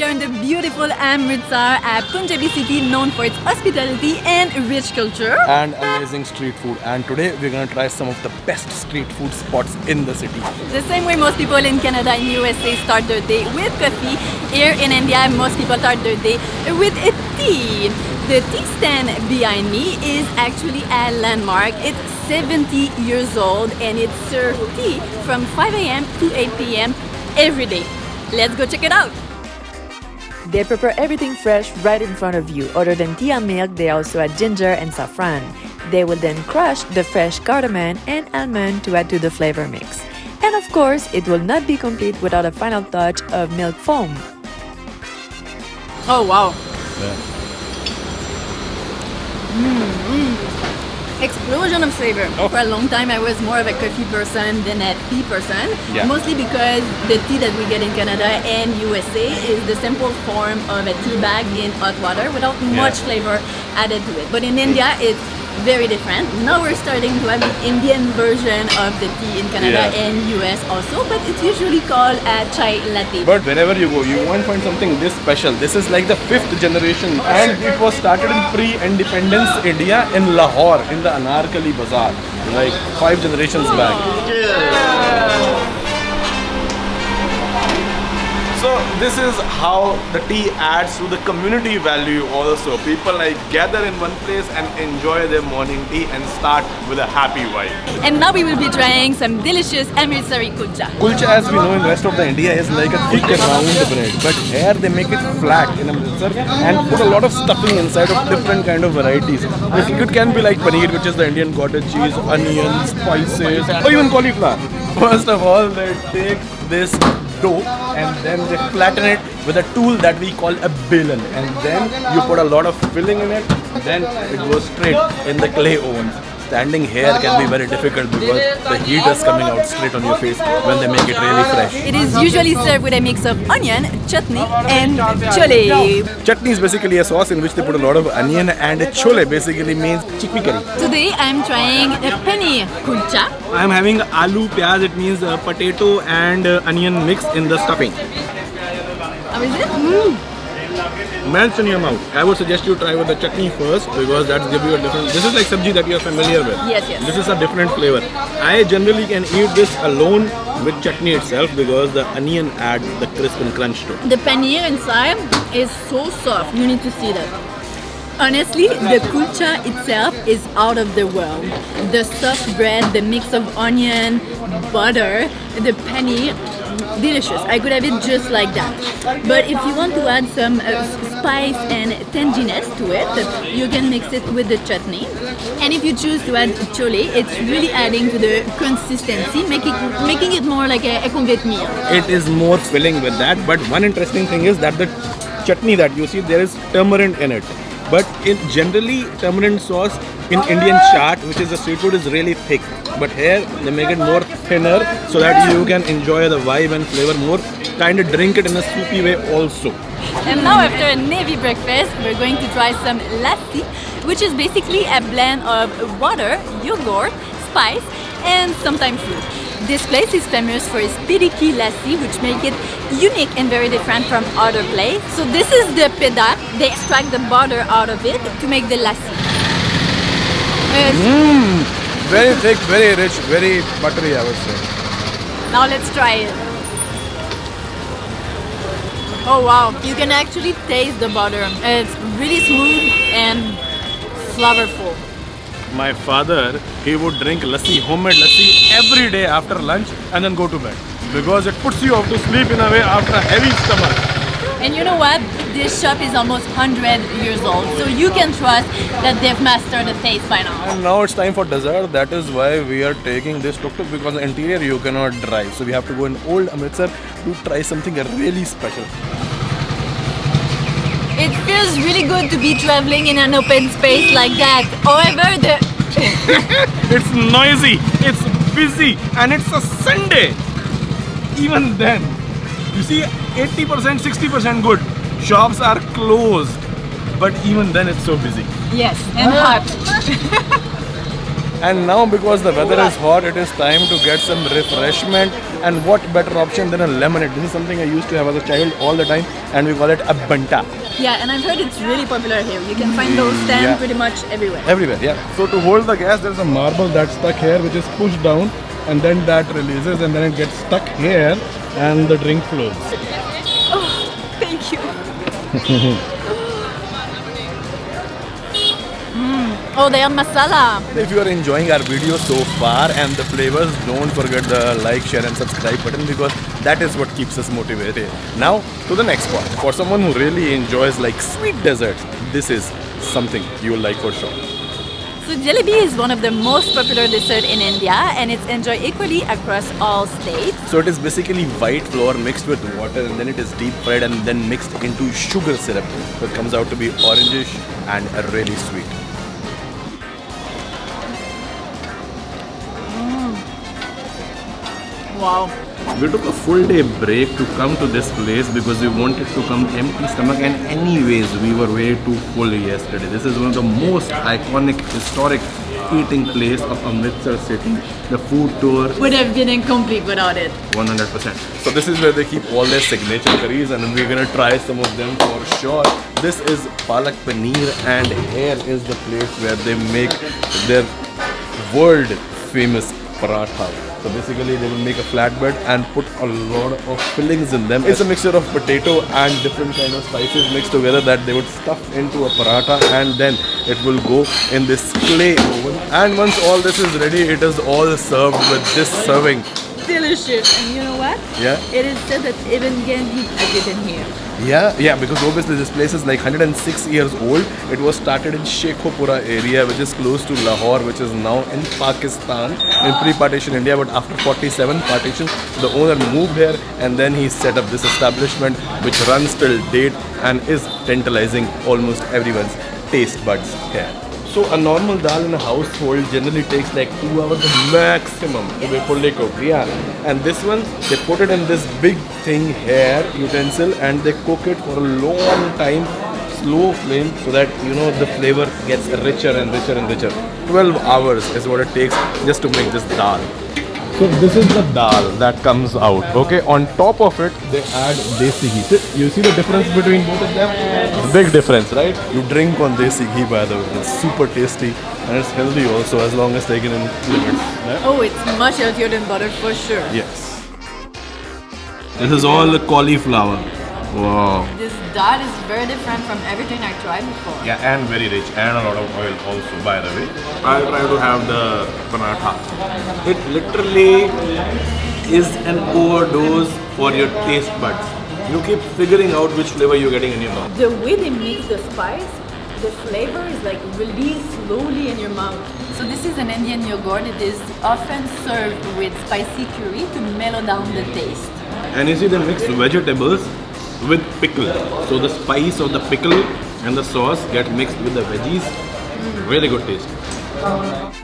we are in the beautiful Amritsar, a Punjabi city known for its hospitality and rich culture. And amazing street food. And today we're gonna try some of the best street food spots in the city. The same way most people in Canada and USA start their day with coffee, here in India most people start their day with a tea. The tea stand behind me is actually a landmark. It's 70 years old and it serves tea from 5 a.m. to 8 p.m. every day. Let's go check it out. They prepare everything fresh right in front of you. Other than tea and milk, they also add ginger and saffron. They will then crush the fresh cardamom and almond to add to the flavor mix. And of course, it will not be complete without a final touch of milk foam. Oh wow. Yeah. Explosion of flavor. Oh. For a long time I was more of a coffee person than a tea person. Yeah. Mostly because the tea that we get in Canada and USA is the simple form of a tea bag in hot water without much flavor added to it. But in India it's very different. Now we're starting to have the Indian version of the tea in Canada and US also, but it's usually called a chai latte. But wherever you go, you won't find something this special. This is like the 5th generation, and it was started in pre-independence India in Lahore in the Anarkali Bazaar, like 5 generations back. So this is how the tea adds to the community value also. People like gather in one place and enjoy their morning tea and start with a happy vibe. And now we will be trying some delicious Amritsari kulcha. Kulcha, as we know in the rest of the India, is like a thick round bread, but here they make it flat in Amritsar and put a lot of stuffing inside of different kind of varieties. It can be like paneer, which is the Indian cottage cheese, onions, spices, or even cauliflower. First of all, they take this dough and then they flatten it with a tool that we call a belan, and then you put a lot of filling in it, then it goes straight in the clay oven. Standing here can be very difficult because the heat is coming out straight on your face when they make it really fresh. It is usually served with a mix of onion, chutney and chole. Chutney is basically a sauce in which they put a lot of onion, and chole basically means chickpea curry. Today I am trying a paneer kulcha. I am having aloo pyaz, it means potato and onion mix in the stuffing. How is it? Melts in your mouth. I would suggest you try with the chutney first because that gives you a different. This is like sabji that you are familiar with. Yes, yes. This is a different flavor. I generally can eat this alone with chutney itself because the onion adds the crisp and crunch to it. The paneer inside is so soft. You need to see that. Honestly, the kulcha itself is out of the world. The soft bread, the mix of onion, butter, the paneer, delicious. I could have it just like that. But if you want to add some spice and tanginess to it, you can mix it with the chutney. And if you choose to add chole, it's really adding to the consistency, making it more like a complete meal. It is more filling with that. But one interesting thing is that the chutney that you see, there is tamarind in it. But generally, tamarind sauce in Indian chaat, which is a street food, is really thick. But here, they make it more thinner so that you can enjoy the vibe and flavor more. Kind of drink it in a soupy way also. And now after a navy breakfast, we're going to try some lassi, which is basically a blend of water, yogurt, spice, and sometimes fruit. This place is famous for its piriki lassi, which make it unique and very different from other places. So this is the peda. They extract the butter out of it to make the lassi. Very thick, very rich, very buttery, I would say. Now let's try it. Oh wow, you can actually taste the butter. It's really smooth and flavorful. My father, he would drink lassi, homemade lassi every day after lunch and then go to bed because it puts you off to sleep in a way after a heavy stomach. And you know what? This shop is almost 100 years old, so you can trust that they've mastered the taste by now. And now it's time for dessert. That is why we are taking this tuk-tuk because the interior you cannot drive. So we have to go in old Amritsar to try something really special. It feels really good to be traveling in an open space like that. However, It's noisy, it's busy, and it's a Sunday. Even then, you see 80%, 60% good. Shops are closed, but even then it's so busy. yes, and hot. And now because the weather is hot, it is time to get some refreshment And what better option than a lemonade? This is something I used to have as a child all the time, and we call it a banta. Yeah, and I've heard it's really popular here. You can find those stands Yeah. pretty much everywhere. Everywhere, yeah. So to hold the gas, there's a marble that's stuck here, which is pushed down, and then that releases, and then it gets stuck here, and the drink flows. Thank you. Oh, they are masala. If you are enjoying our video so far and the flavors, don't forget the like, share and subscribe button, because that is what keeps us motivated. Now to the next part. For someone who really enjoys like sweet desserts, this is something you will like for sure. So jalebi is one of the most popular dessert in India, and it's enjoyed equally across all states. So it is basically white flour mixed with water, and then it is deep fried and then mixed into sugar syrup. So it comes out to be orangish and really sweet. Wow. We took a full day break to come to this place because we wanted to come empty stomach, and anyways we were way too full yesterday. This is one of the most iconic historic eating place of Amritsar city. The food tour Would have been incomplete without it. 100%. So this is where they keep all their signature curries, and we're gonna try some of them for sure. This is Palak Paneer, and here is the place where they make their world famous paratha. So basically they will make a flatbread and put a lot of fillings in them. It's a mixture of potato and different kind of spices mixed together that they would stuff into a paratha, and then it will go in this clay oven. And once all this is ready, it is all served with this serving. Delicious. And you know what? Yeah? It is said that even Gandhi has it in here. Yeah, because obviously this place is like 106 years old. It was started in Shekhopura area, which is close to Lahore, which is now in Pakistan, in pre-partition India. But after 47 partition, the owner moved here, and then he set up this establishment, which runs till date and is tantalizing almost everyone's taste buds here. So a normal dal in a household generally takes like 2 hours maximum to be fully cooked. Yeah. And this one, they put it in this big thing here, utensil, and they cook it for a long time, slow flame, so that the flavor gets richer and richer and richer. 12 hours is what it takes just to make this dal. So this is the dal that comes out. Okay, on top of it they add desi ghee. You see the difference between both of them? Big difference, right? You drink on desi ghee, by the way. It's super tasty and it's healthy also, as long as taken in limits. Right? Oh, it's much healthier than butter for sure. Yes. This is all cauliflower. Wow. This dal is very different from everything I tried before. Yeah, and very rich, and a lot of oil also, by the way. I try to have the paratha. It literally is an overdose for your taste buds. You keep figuring out which flavor you're getting in your mouth. The way they mix the spice, the flavor is like released slowly in your mouth. So this is an Indian yogurt. It is often served with spicy curry to mellow down the taste. And you see they mix vegetables with pickle. So the spice of the pickle and the sauce get mixed with the veggies. Really good taste.